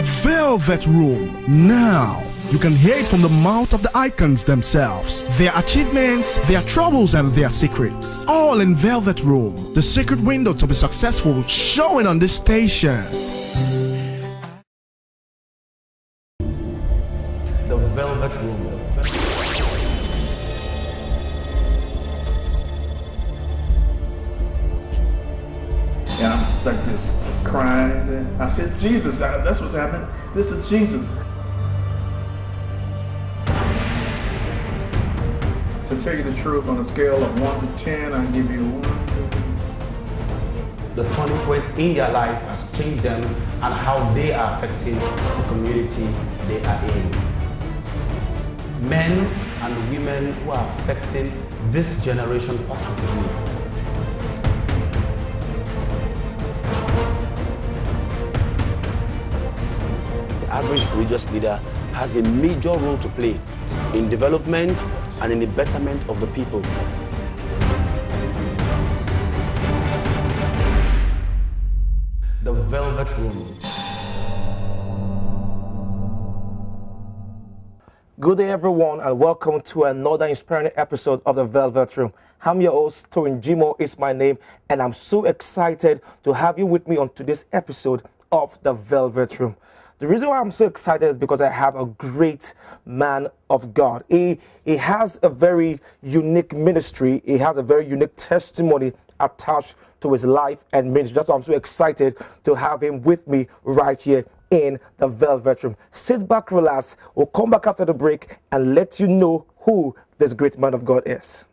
Velvet Room. Now, you can hear it from the mouth of the icons themselves, their achievements, their troubles, and their secrets. All in Velvet Room, the secret window to be successful, showing on this station. The Velvet Room. Yeah, I'm stuck just crying. I said, Jesus, that's what's happening. This is Jesus. To tell you the truth, on a scale of 1 to 10, I give you 1. The turning point in their life has changed them and how they are affecting the community they are in. Men and women who are affecting this generation positively. The average religious leader has a major role to play in development and in the betterment of the people. The Velvet Room. Good day, everyone, and welcome to another inspiring episode of The Velvet Room. I'm your host, Storey Jimo is my name, and I'm so excited to have you with me on today's episode of The Velvet Room. The reason why I'm so excited is because I have a great man of God. He has a very unique ministry. He has a very unique testimony attached to his life and ministry. That's why I'm so excited to have him with me right here in the Velvet Room. Sit back, relax. We'll come back after the break and let you know who this great man of God is.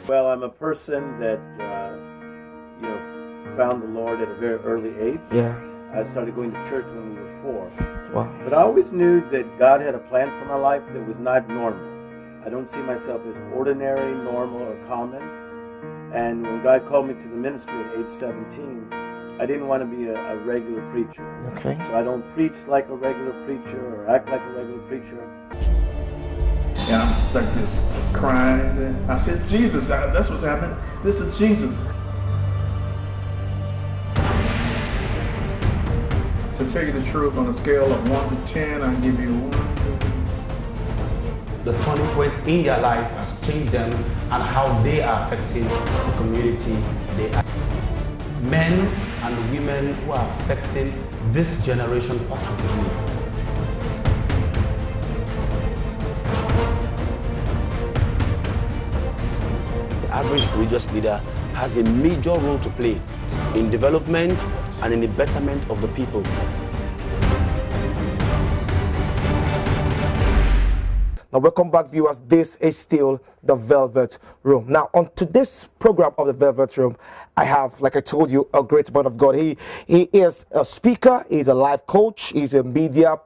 Well, I'm a person that, found the Lord at a very early age. Yeah. I started going to church when we were 4. Wow. But I always knew that God had a plan for my life that was not normal. I don't see myself as ordinary, normal, or common. And when God called me to the ministry at age 17, I didn't want to be a regular preacher. Okay. So I don't preach like a regular preacher or act like a regular preacher. Yeah, I'm stuck just crying. I said, Jesus, that's what's happening. This is Jesus. To tell you the truth, on a scale of 1 to 10, I give you 1. The turning point in their life has changed them and how they are affecting the community they are. Men and women who are affecting this generation positively. The average religious leader has a major role to play in development and in the betterment of the people. Now, welcome back, viewers. This is still the Velvet Room. Now, on today's program of the Velvet Room, I have, like I told you, a great man of God. He is a speaker, he's a life coach, he's a media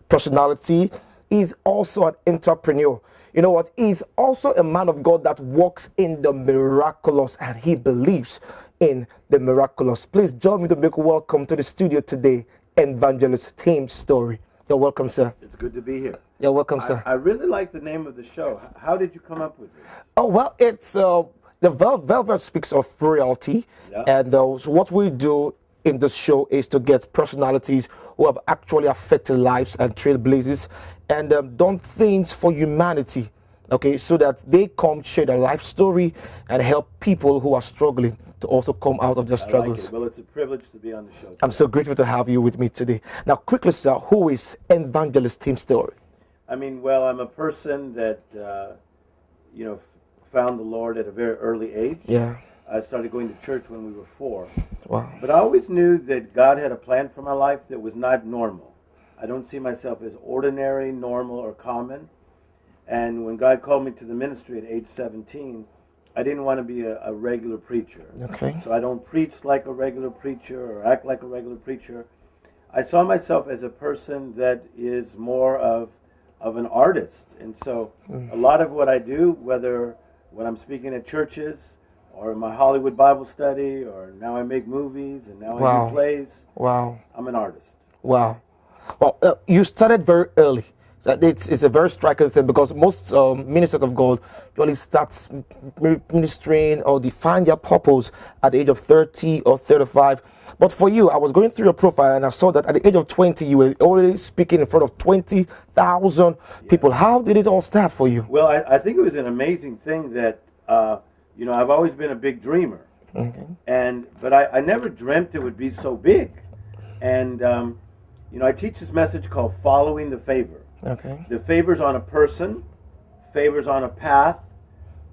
personality, he's also an entrepreneur. You know what? He's also a man of God that walks in the miraculous, and he believes in the miraculous. Please join me to make a welcome to the studio today, Evangelist Tim Storey. You're welcome, sir. It's good to be here. You're welcome, sir. I really like the name of the show. How did you come up with this? Oh, well, it's the Velvet speaks of royalty. Yeah. And so what we do in this show is to get personalities who have actually affected lives and trailblazers and done things for humanity, okay, so that they come share their life story and help people who are struggling to also come out of their struggles. I like it. Well, it's a privilege to be on the show today. I'm so grateful to have you with me today. Now, quickly, sir, who is Evangelist Tim Storey? I mean, well, I'm a person that, found the Lord at a very early age. Yeah. I started going to church when we were 4. Wow. But I always knew that God had a plan for my life that was not normal. I don't see myself as ordinary, normal, or common. And when God called me to the ministry at age 17, I didn't want to be a regular preacher. Okay. So I don't preach like a regular preacher or act like a regular preacher. I saw myself as a person that is more of an artist. And so a lot of what I do, whether when I'm speaking at churches or in my Hollywood Bible study, or now I make movies and now I do plays. Wow. I'm an artist. Wow. Well, you started very early. So it's a very striking thing because most ministers of God usually start ministering or define their purpose at the age of 30 or 35. But for you, I was going through your profile and I saw that at the age of 20, you were already speaking in front of 20,000 people. How did it all start for you? Well, I think it was an amazing thing that, I've always been a big dreamer. Okay. But I never dreamt it would be so big. And, I teach this message called Following the Favor. Okay. The favor's on a person, favor's on a path,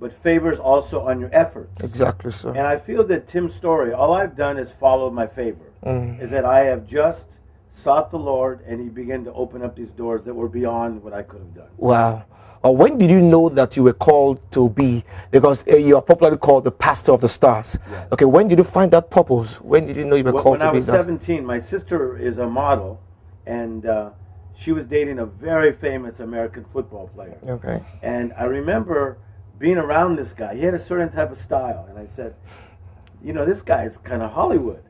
but favor's also on your efforts. Exactly, sir. And I feel that Tim Storey, all I've done is follow my favor. Is that I have just sought the Lord and he began to open up these doors that were beyond what I could have done. Wow. When did you know that you were called to be, because you are popularly called the pastor of the stars? Yes. Okay, when did you find that purpose? When did you know you were called to be? When I was 17, my sister is a model, and she was dating a very famous American football player. Okay. And I remember being around this guy. He had a certain type of style. And I said, this guy is kind of Hollywood.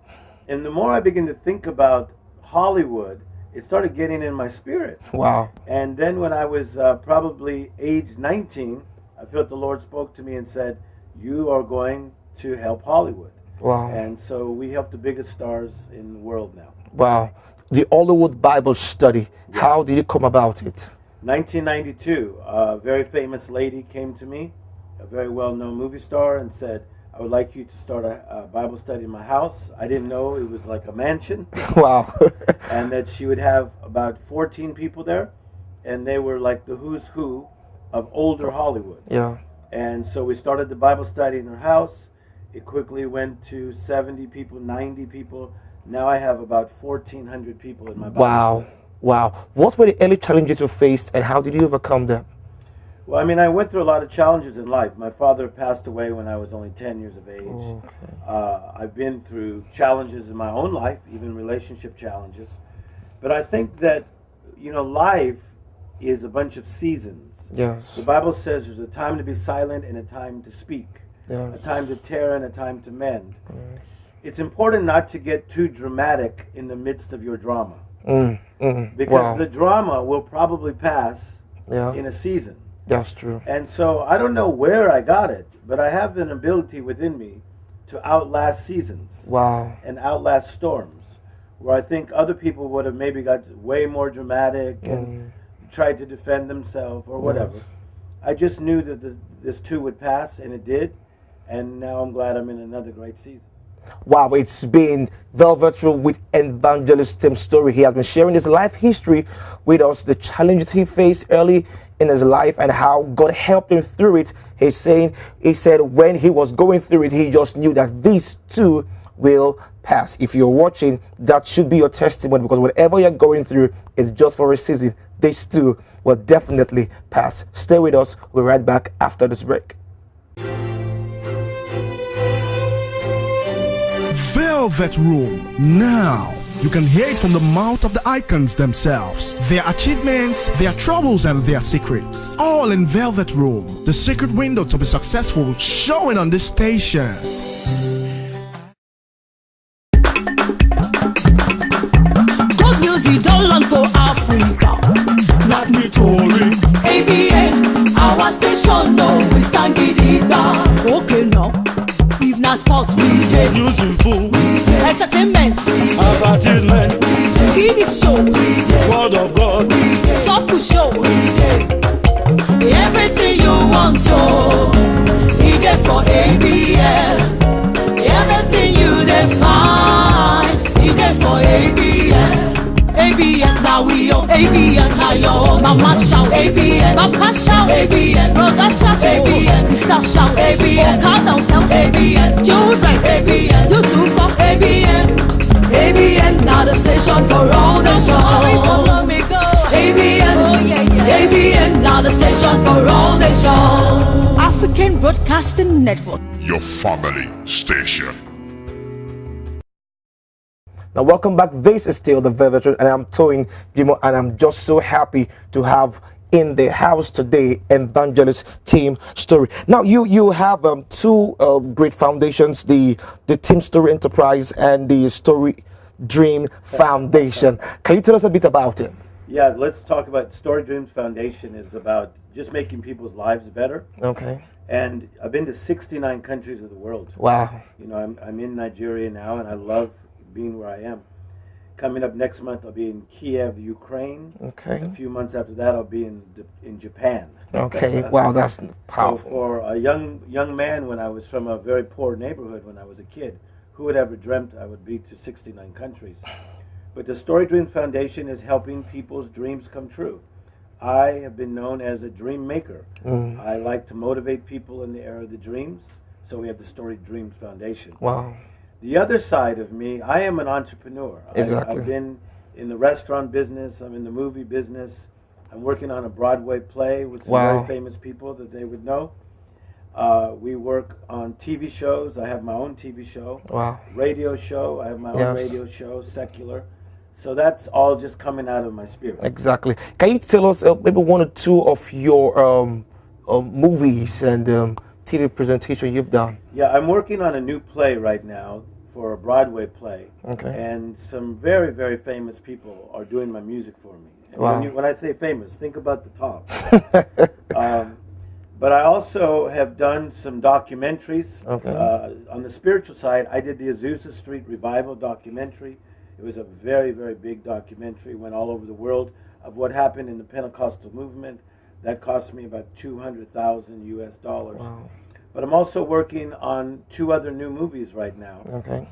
And the more I began to think about Hollywood, it started getting in my spirit. Wow. And then when I was probably age 19, I felt the Lord spoke to me and said, you are going to help Hollywood. Wow. And so we help the biggest stars in the world now. Wow. The Hollywood Bible Study, how did it come about it? 1992, a very famous lady came to me, a very well-known movie star, and said, I would like you to start a Bible study in my house. I didn't know it was like a mansion. Wow. And that she would have about 14 people there, and they were like the who's who of older Hollywood. Yeah. And so we started the Bible study in her house. It quickly went to 70 people, 90 people. Now I have about 1,400 people in my Bible study. Wow. What were the early challenges you faced and how did you overcome them? Well, I mean, I went through a lot of challenges in life. My father passed away when I was only 10 years of age. Okay. I've been through challenges in my own life, even relationship challenges. But I think that, life is a bunch of seasons. Yes. The Bible says there's a time to be silent and a time to speak. Yes. A time to tear and a time to mend. Yes. It's important not to get too dramatic in the midst of your drama. Because the drama will probably pass in a season. That's true. And so I don't know where I got it, but I have an ability within me to outlast seasons. Wow. And outlast storms. Where I think other people would have maybe got way more dramatic and tried to defend themselves or whatever. Yes. I just knew that this too would pass, and it did. And now I'm glad I'm in another great season. Wow, it's been Velvet Room with Evangelist Tim Storey. He has been sharing his life history with us, the challenges he faced early in his life and how God helped him through it. He said when he was going through it, he just knew that these too will pass. If you're watching, that should be your testimony, because whatever you're going through is just for a season. This too will definitely pass. Stay with us. We'll be right back after this break. Velvet Room. Now, you can hear it from the mouth of the icons themselves. Their achievements, their troubles, and their secrets. All in Velvet Room. The secret window to be successful, showing on this station. Good music don't learn for Africa. Not me Tory. ABN, our station, no, we stand it down. Okay now. If not sports, we did. Music fool, we did. entertainment, advertisement, kids show, word of God, talk show. Everything you want to, you get for ABL. Everything you define, you get for ABL. ABL now we own, ABL now your mama shout, ABL, papa shout, ABL, brother shout, ABL, sister shout, ABL, car down tell ABL, children, ABL, YouTube for ABL. ABL now the station for all nations. Follow me go. ABL, oh, yeah. ABL now the station for all nations. African Broadcasting Network, your family station. Now, welcome back. This is still the Velvet Room, and I'm Toyin Jimo, and I'm just so happy to have in the house today evangelist Team Storey. Now, you have two great foundations: the Team Storey Enterprise and the Storey Dream Foundation. Can you tell us a bit about it? Yeah, let's talk about Storey Dreams Foundation. Is about just making people's lives better. Okay. And I've been to 69 countries of the world. Wow. You know, I'm in Nigeria now, and I love being where I am. Coming up next month, I'll be in Kiev, Ukraine. Okay. A few months after that, I'll be in Japan. Okay. Wow, that's powerful. So for a young man, when I was from a very poor neighborhood when I was a kid, who would ever dreamt I would be to 69 countries? But the Storey Dreams Foundation is helping people's dreams come true. I have been known as a dream maker. I like to motivate people in the era of the dreams, so we have the Storey Dreams Foundation. Wow. The other side of me, I am an entrepreneur. Exactly. I've been in the restaurant business, I'm in the movie business, I'm working on a Broadway play with some very famous people that they would know. We work on TV shows. I have my own TV show. Wow. Radio show. I have my own radio show, secular. So that's all just coming out of my spirit. Exactly. Can you tell us maybe one or two of your movies and TV presentation you've done? Yeah, I'm working on a new play right now for a Broadway play. Okay. And some very, very famous people are doing my music for me. And wow. when I say famous, think about the top. But I also have done some documentaries. Okay. On the spiritual side, I did the Azusa Street Revival documentary. It was a very, very big documentary, went all over the world, of what happened in the Pentecostal movement. That cost me about $200,000 US. Wow. But I'm also working on two other new movies right now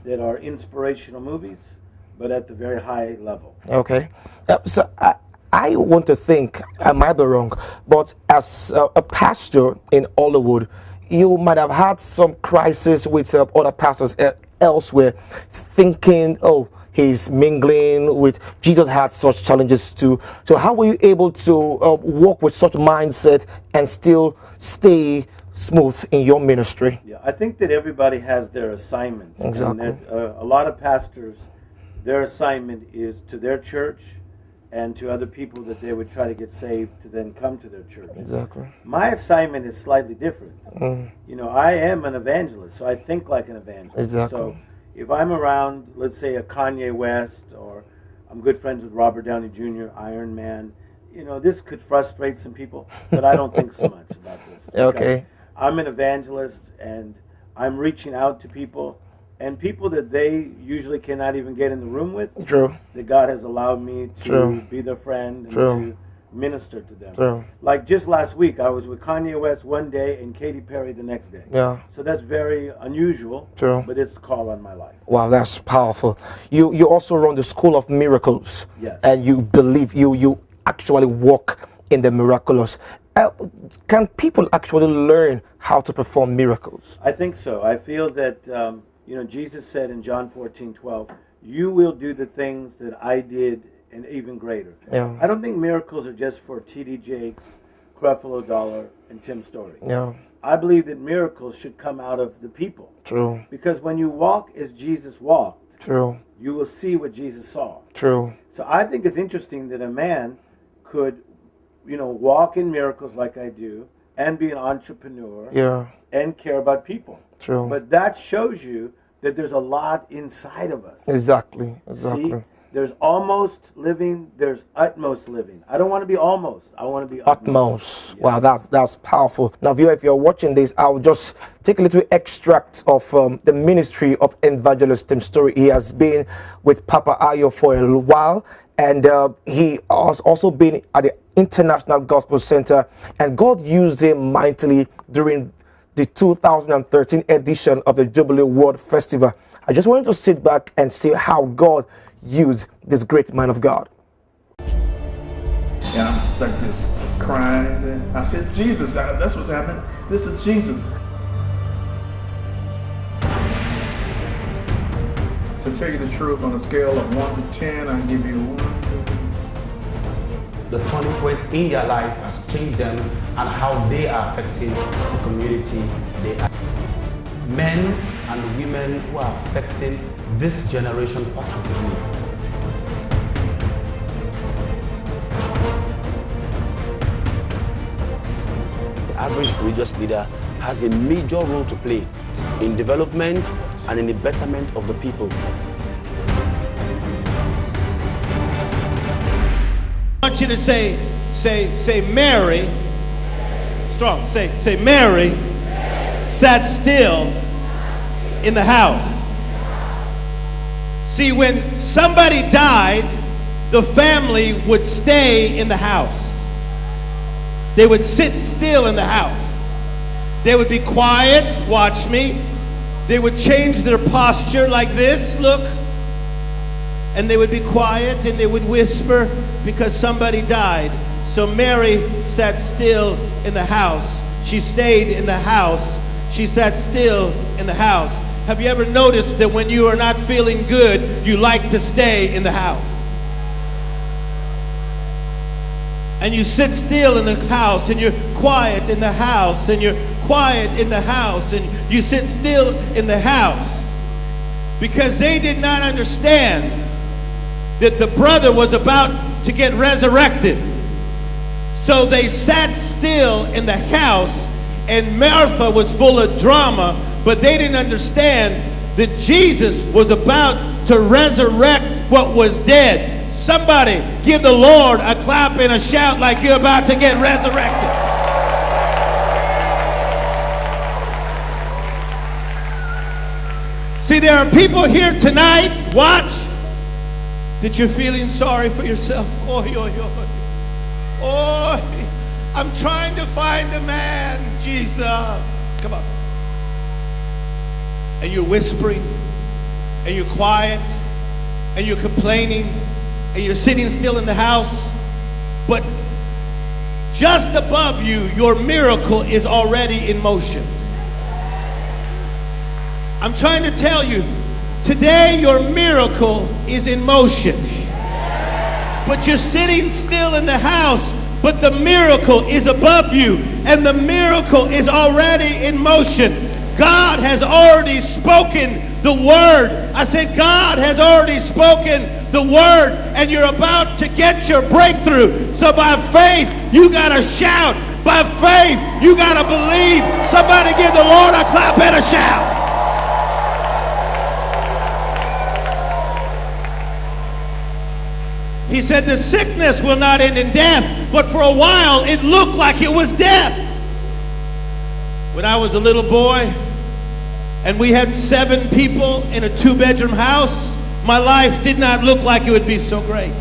that are inspirational movies, but at the very high level. Okay. So I want to think, I might be wrong, but as a pastor in Hollywood, you might have had some crisis with other pastors elsewhere, thinking, oh, he's mingling with Jesus, had such challenges too. So how were you able to work with such mindset and still stay smooth in your ministry? Yeah, I think that everybody has their assignment. Exactly. And that, a lot of pastors, their assignment is to their church and to other people that they would try to get saved to then come to their church. Exactly. My assignment is slightly different. You know, I am an evangelist, so I think like an evangelist. Exactly. So if I'm around, let's say, a Kanye West, or I'm good friends with Robert Downey Jr., Iron Man, you know, this could frustrate some people, but I don't think so much about this. Okay. I'm an evangelist, and I'm reaching out to people, and people that they usually cannot even get in the room with. True. That God has allowed me to be their friend and to minister to them. True. Like just last week, I was with Kanye West one day and Katy Perry the next day. Yeah. So that's very unusual. True. But it's a call on my life. Wow, that's powerful. You also run the School of Miracles. Yes. And you believe you actually walk in the miraculous. Can people actually learn how to perform miracles? I think so. I feel that, you know, Jesus said in John 14:12, you will do the things that I did and even greater. Yeah. I don't think miracles are just for T.D. Jakes, Creflo Dollar, and Tim Storey. Yeah. I believe that miracles should come out of the people. True. Because when you walk as Jesus walked, True. you will see what Jesus saw. True. So I think it's interesting that a man could, you know, walk in miracles like I do and be an entrepreneur and care about people. True. But that shows you that there's a lot inside of us. Exactly. Exactly. See? There's almost living, there's utmost living. I don't want to be almost. I want to be utmost. Yes. Wow, that's powerful. Now, viewer, if you're watching this, I'll just take a little extract of the ministry of evangelist Tim Storey. He has been with Papa Ayo for a while, and he has also been at the International Gospel Center, and God used him mightily during the 2013 edition of the Jubilee World Festival. I just wanted to sit back and see how God used this great man of God. And I'm like this crying, and I said, Jesus, that's what's happening. This is Jesus. To tell you the truth, on a scale of 1 to 10, I give you 1. The turning point in their life has changed them and how they are affecting the community they are. Men and women who are affecting this generation positively. The average religious leader has a major role to play in development and in the betterment of the people. I want you to say Mary, strong, say Mary sat still in the house. See, when somebody died, the family would stay in the house. They would sit still in the house. They would be quiet, watch me. They would change their posture like this, look. And they would be quiet and they would whisper because somebody died. So Mary sat still in the house. She stayed in the house. She sat still in the house. Have you ever noticed that when you are not feeling good, you like to stay in the house? And you sit still in the house and you're quiet in the house and you're quiet in the house and you sit still in the house because they did not understand that the brother was about to get resurrected. So they sat still in the house, and Martha was full of drama, but they didn't understand that Jesus was about to resurrect what was dead. Somebody give the Lord a clap and a shout like you're about to get resurrected. See, there are people here tonight, watch, that you're feeling sorry for yourself. I'm trying to find a man, Jesus. Come on. And you're whispering, and you're quiet, and you're complaining, and you're sitting still in the house. But just above you, your miracle is already in motion. I'm trying to tell you, today your miracle is in motion. But you're sitting still in the house, but the miracle is above you, and the miracle is already in motion. God has already spoken the word. I said, God has already spoken the word, and you're about to get your breakthrough. So by faith, you gotta shout. By faith, you gotta believe. Somebody give the Lord a clap and a shout. He said the sickness will not end in death, but for a while it looked like it was death. When I was a little boy and we had 7 people in a 2-bedroom house, my life did not look like it would be so great.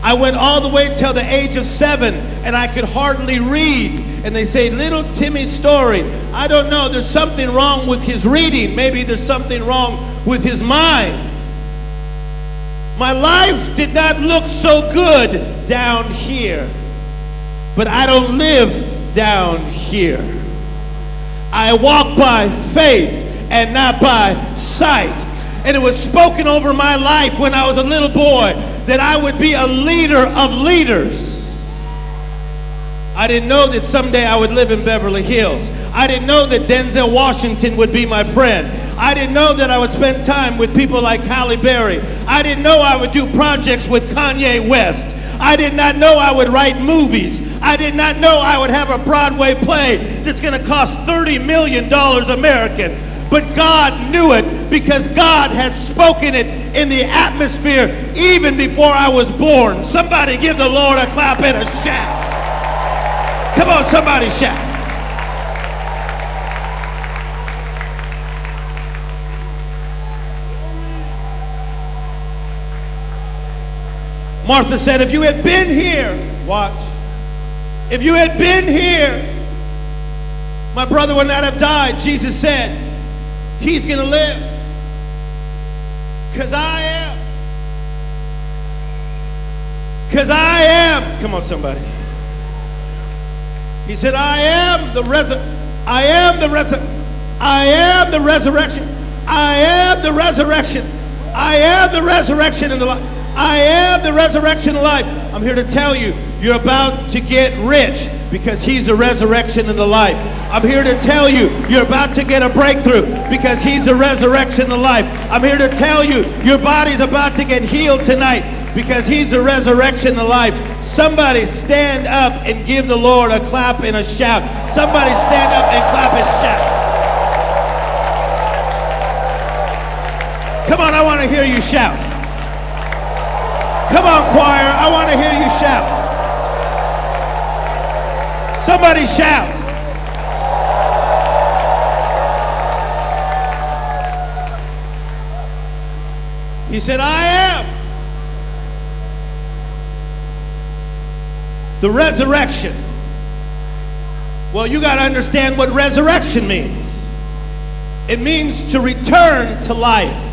I went all the way till the age of 7 and I could hardly read. And they say, little Timmy Storey, I don't know, there's something wrong with his reading. Maybe there's something wrong with his mind. My life did not look so good down here, but I don't live down here. I walk by faith and not by sight. And it was spoken over my life when I was a little boy that I would be a leader of leaders. I didn't know that someday I would live in Beverly Hills. I didn't know that Denzel Washington would be my friend. I didn't know that I would spend time with people like Halle Berry. I didn't know I would do projects with Kanye West. I did not know I would write movies. I did not know I would have a Broadway play that's going to cost $30 million American. but God knew it because God had spoken it in the atmosphere even before I was born. Somebody give the Lord a clap and a shout. Come on, somebody shout. Martha said, if you had been here, watch, if you had been here, my brother would not have died. Jesus said, he's going to live because I am. Because I am. Come on, somebody. He said, I am the resurrection. I am the resurrection. I am the resurrection. I am the resurrection. I am the resurrection and the life. I am the resurrection and life. I'm here to tell you, you're about to get rich because he's the resurrection and the life. I'm here to tell you, you're about to get a breakthrough because he's the resurrection and the life. I'm here to tell you, your body's about to get healed tonight because he's the resurrection and the life. Somebody stand up and give the Lord a clap and a shout. Somebody stand up and clap and shout. Come on, I want to hear you shout. Come on, choir, I want to hear you shout. Somebody shout. He said, I am the resurrection. Well, you got to understand what resurrection means. It means to return to life.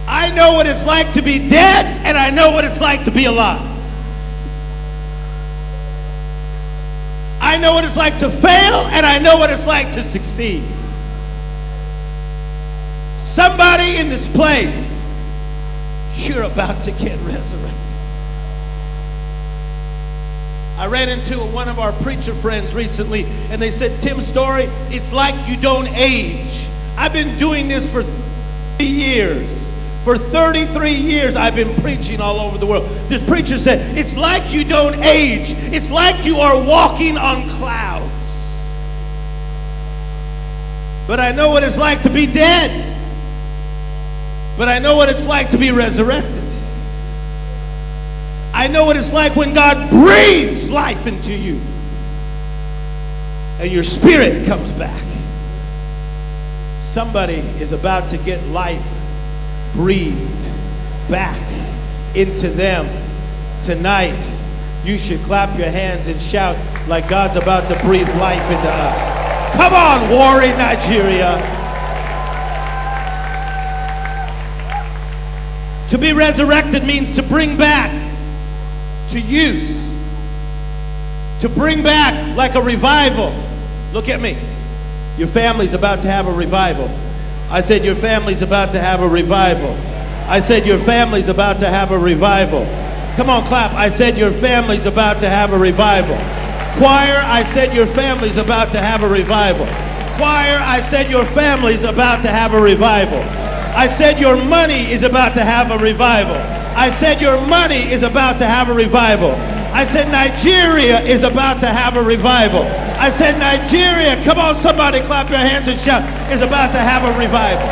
I know what it's like to be dead, and I know what it's like to be alive. I know what it's like to fail, and I know what it's like to succeed. Somebody in this place, you're about to get resurrected. I ran into one of our preacher friends recently, and they said, Tim Storey, it's like you don't age. I've been doing this for 3 years. For 33 years, I've been preaching all over the world. This preacher said, it's like you don't age. It's like you are walking on clouds. But I know what it's like to be dead. But I know what it's like to be resurrected. I know what it's like when God breathes life into you. And your spirit comes back. Somebody is about to get life breathed back into them tonight. You should clap your hands and shout like God's about to breathe life into us. Come on, Warri, Nigeria. To be resurrected means to bring back to use. To bring back like a revival. Look at me. Your family's about to have a revival. I said your family's about to have a revival. I said your family's about to have a revival. Come on, clap. I said your family's about to have a revival. Choir, I said your family's about to have a revival. Choir, I said your family's about to have a revival. I said your money is about to have a revival. I said your money is about to have a revival. I said Nigeria is about to have a revival. I said Nigeria, come on somebody clap your hands and shout, is about to have a revival.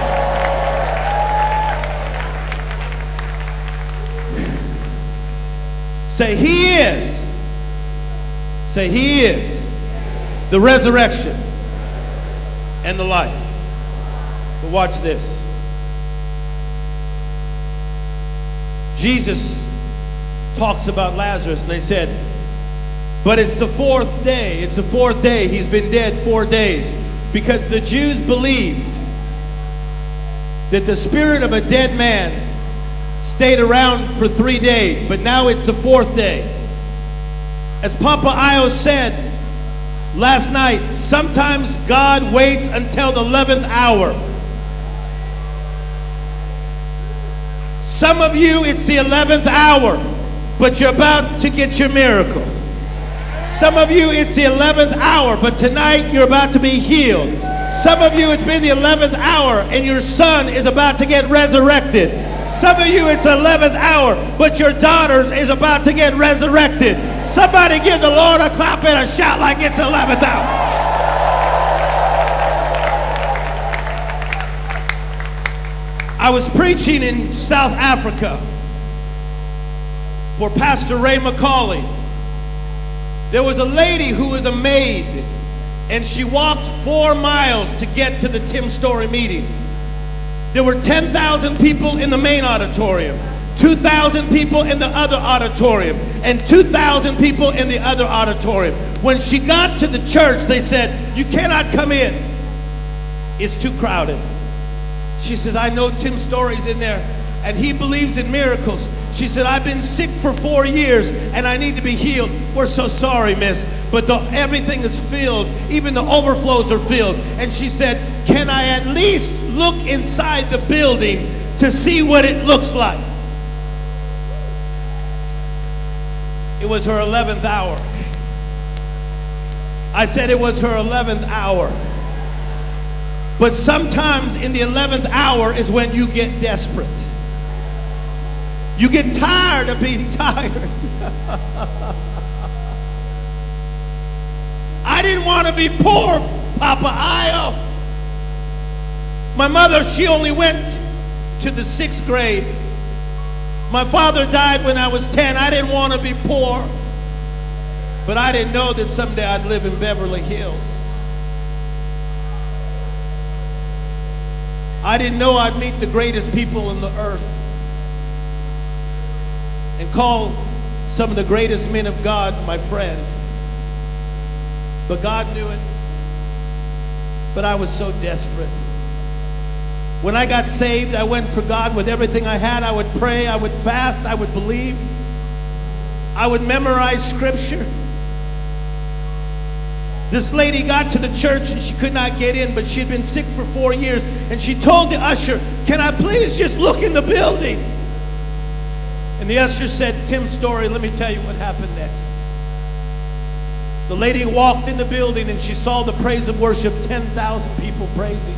Say he is. Say he is the resurrection and the life. But watch this. Jesus talks about Lazarus, and they said, but it's the fourth day. It's the fourth day. He's been dead 4 days. Because the Jews believed that the spirit of a dead man stayed around for 3 days, but now it's the fourth day. As Papa Io said last night, sometimes God waits until the 11th hour. Some of you, it's the 11th hour, but you're about to get your miracle. Some of you, it's the 11th hour, but tonight you're about to be healed. Some of you, it's been the 11th hour, and your son is about to get resurrected. Some of you, it's the 11th hour, but your daughter is about to get resurrected. Somebody give the Lord a clap and a shout like it's the 11th hour. I was preaching in South Africa for Pastor Ray McCauley. There was a lady who was a maid, and she walked 4 miles to get to the Tim Storey meeting. There were 10,000 people in the main auditorium, 2,000 people in the other auditorium, and 2,000 people in the other auditorium. When she got to the church, they said, "You cannot come in. It's too crowded." She says, "I know Tim Storey's in there, and he believes in miracles." She said, "I've been sick for 4 years, and I need to be healed." "We're so sorry, miss, but everything is filled. Even the overflows are filled." And she said, "Can I at least look inside the building to see what it looks like?" It was her 11th hour. I said it was her 11th hour. But sometimes in the 11th hour is when you get desperate. You get tired of being tired. I didn't want to be poor, Papa. My mother, she only went to the 6th grade. My father died when I was 10. I didn't want to be poor. But I didn't know that someday I'd live in Beverly Hills. I didn't know I'd meet the greatest people on the earth and call some of the greatest men of God my friends. But God knew it. But I was so desperate. When I got saved, I went for God with everything I had. I would pray, I would fast, I would believe. I would memorize scripture. This lady got to the church and she could not get in, but she had been sick for 4 years. And she told the usher, "Can I please just look in the building?" And the usher said, "Tim Storey, let me tell you what happened next." The lady walked in the building and she saw the praise and worship, 10,000 people praising.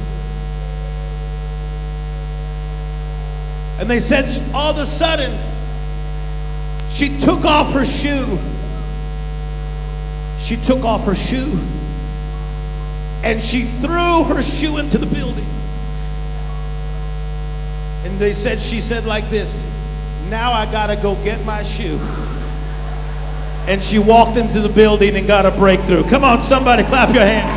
And they said all of a sudden, she took off her shoe. She took off her shoe and she threw her shoe into the building. And they said, she said like this, "Now I gotta go get my shoe." And she walked into the building and got a breakthrough. Come on, somebody clap your hand.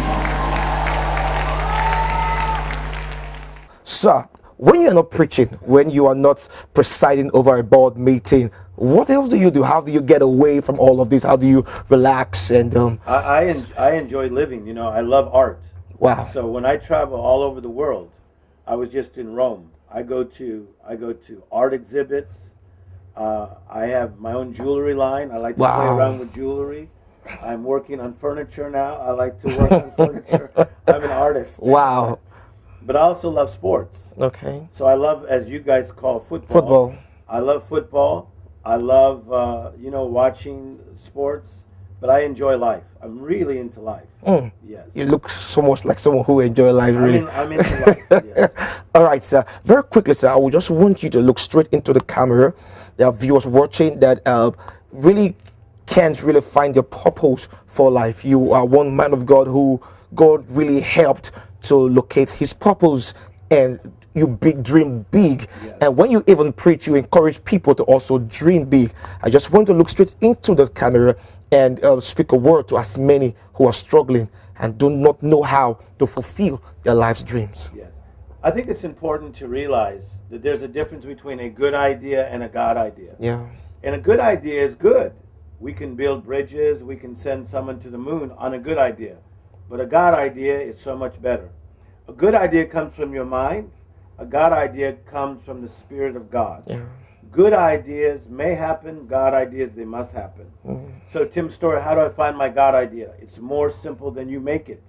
Sir, when you are not preaching, when you are not presiding over a board meeting, what else do you do? How do you get away from all of this? How do you relax? And I enjoy living. You know, I love art. Wow. So when I travel all over the world, I was just in Rome. I go to art exhibits. I have my own jewelry line. I like to play around with jewelry. I'm working on furniture now. I like to work on furniture. I'm an artist. Wow. But I also love sports. Okay. So I love, as you guys call, football. Football. I love football. I love, watching sports. But I enjoy life. I'm really into life. Mm. Yes. You look so much like someone who enjoys life, really. I'm into life, yes. All right, sir. Very quickly, sir, I would just want you to look straight into the camera. There are viewers watching that really can't really find their purpose for life. You are one man of God who God really helped to locate his purpose, and you dream big. Yes. And when you even preach, you encourage people to also dream big. I just want to look straight into the camera and speak a word to as many who are struggling and do not know how to fulfill their life's dreams. Yes. I think it's important to realize that there's a difference between a good idea and a God idea. Yeah. And a good idea is good. We can build bridges, we can send someone to the moon on a good idea. But a God idea is so much better. A good idea comes from your mind. A God idea comes from the Spirit of God. Yeah. Good ideas may happen. God ideas, they must happen. Mm-hmm. So Tim Storey, how do I find my God idea? It's more simple than you make it.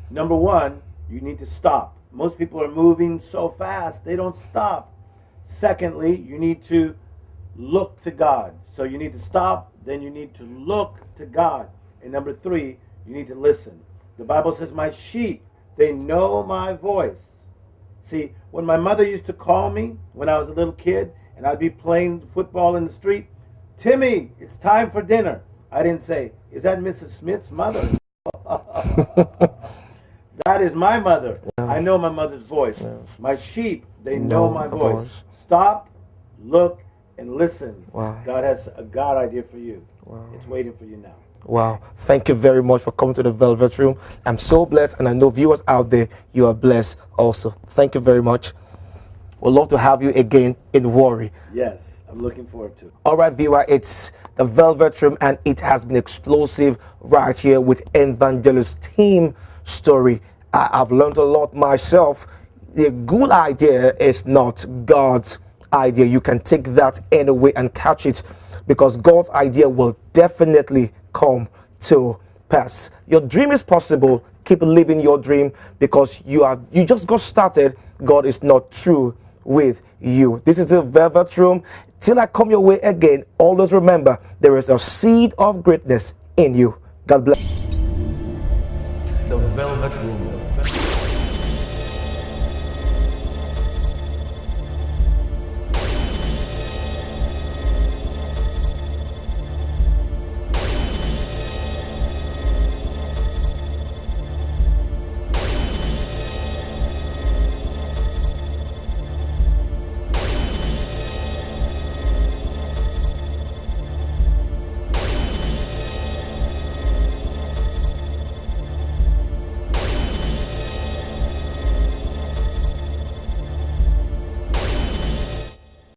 Number one, you need to stop. Most people are moving so fast, they don't stop. Secondly, you need to look to God. So you need to stop, then you need to look to God. And number three, you need to listen. The Bible says, "My sheep, they know my voice." See, when my mother used to call me when I was a little kid and I'd be playing football in the street, "Timmy, it's time for dinner." I didn't say, "Is that Mrs. Smith's mother?" That is my mother. Yeah. I know my mother's voice. Yeah. My sheep, They know my voice. Stop, look, and listen. Wow. God has a God idea for you. Wow. It's waiting for you now. Wow. Thank you very much for coming to the Velvet Room. I'm so blessed, and I know viewers out there, you are blessed also. Thank you very much. We'd love to have you again in Warri. Yes, I'm looking forward to it. All right, viewer, it's the Velvet Room, and it has been explosive right here with Evangelist Team Storey. I've learned a lot myself. The good idea is not God's idea. You can take that anyway and catch it, because God's idea will definitely come to pass. Your dream is possible. Keep living your dream, because you just got started. God is not through with you. This is the Velvet Room. Till I come your way again, always remember, there is a seed of greatness in you. God bless. The Velvet Room.